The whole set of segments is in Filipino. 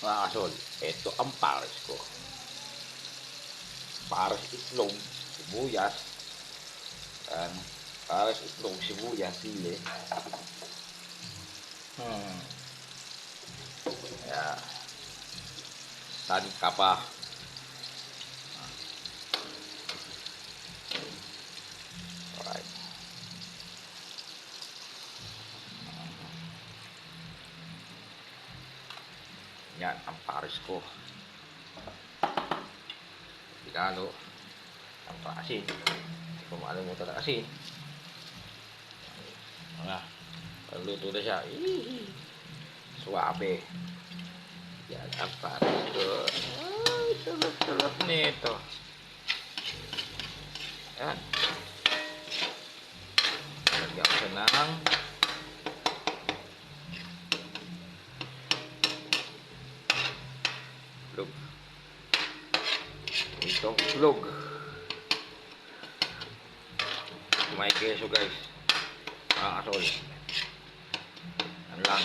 Mga kasol, ito ang pares ko. Pares itlog, sibuyas, yan. Pares itlog, sibuyas, sili. Kaya, saan ka pa? Alright. Yan, ang pares ko. Regalo. Ang asin. Hindi ko makalimutan ng asin. Mga, pagluto na siya. Suwabe. Yan, ang pares ko. Ay, tulog-tulog nito. Yan. Lagyan ko siya ng itlog. Itong itlog. May keso guys. Mga kasol. Yan lang.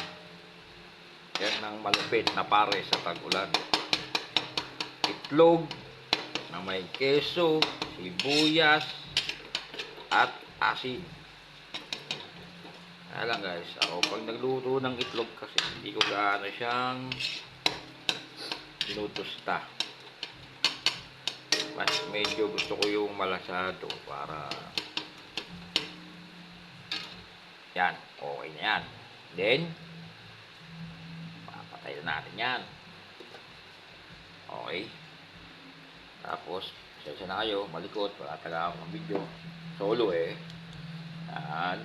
Yan ang malupit na pares sa tag-ulan. Itlog na may keso, sibuyas, at asin. Kaya lang guys, ako pag nagluto ng itlog kasi hindi ko gaano siyang tinutusta. Mas medyo gusto ko yung malasado para yan, okay na yan. Then, papatay na natin yan. Okay. Tapos, sensya na kayo, malikot, wala talaga akong video. Solo eh. Yan.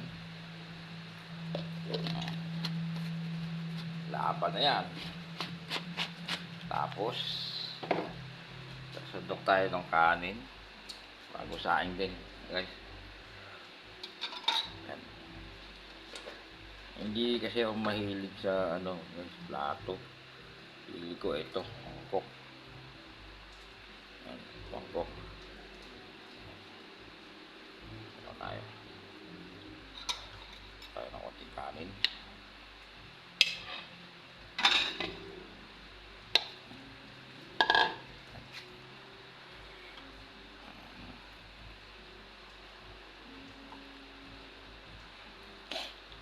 Laban na yan. Tapos, sasundok tayo ng kanin. Bago saing din, guys. Yan. Hindi kasi ako mahilig sa guys, plato. Pili ko ito, mangkok. Yan, mangkok. Ito tayo. Tayo ng konting kanin.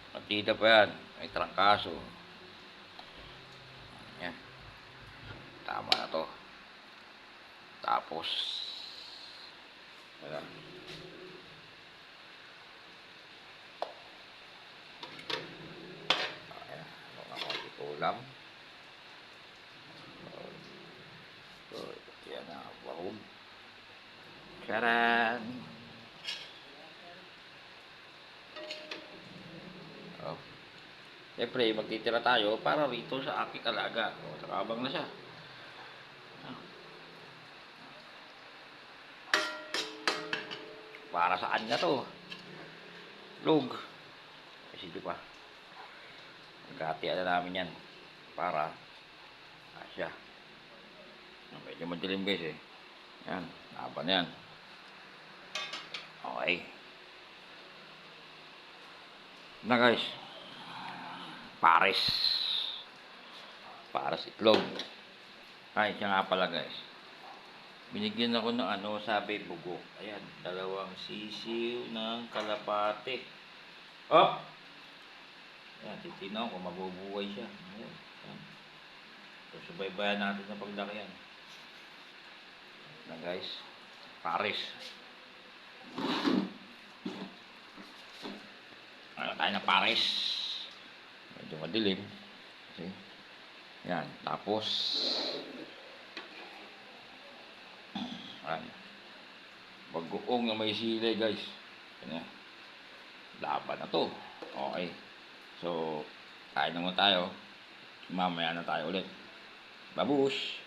Matida pa yan. May trangkaso. Yan. Tama na to. Tapos ayan. Ayan. Mga konti ulam. So, yan na. Wahog. Charan! Oh. Siyempre, magtitira tayo para rito sa aking alaga. O, nakabang na siya. Para saan na to? Log. Kasi di pa. Magkatian na namin yan. Para siya. Medyo madilim guys eh. Yan. Laban na yan. Okay. Na guys. Pares. Pares itlog. Ay, siya nga pala guys. Binigyan ako ng sabi bugo. Ayan, 2 sisiw ng kalapate. Oh! Ayan, titinaw kung mabubuhay siya. Ayan. Ayan. So, subaybayan natin sa paglaki yan. Na guys, pares. Ano tayo na pares. Medyo madilim. Kasi, yan, tapos bagoong na may sili guys. Yan. Laban na to. Okay. So, kain naman tayo. Mamaya na tayo ulit. Babush!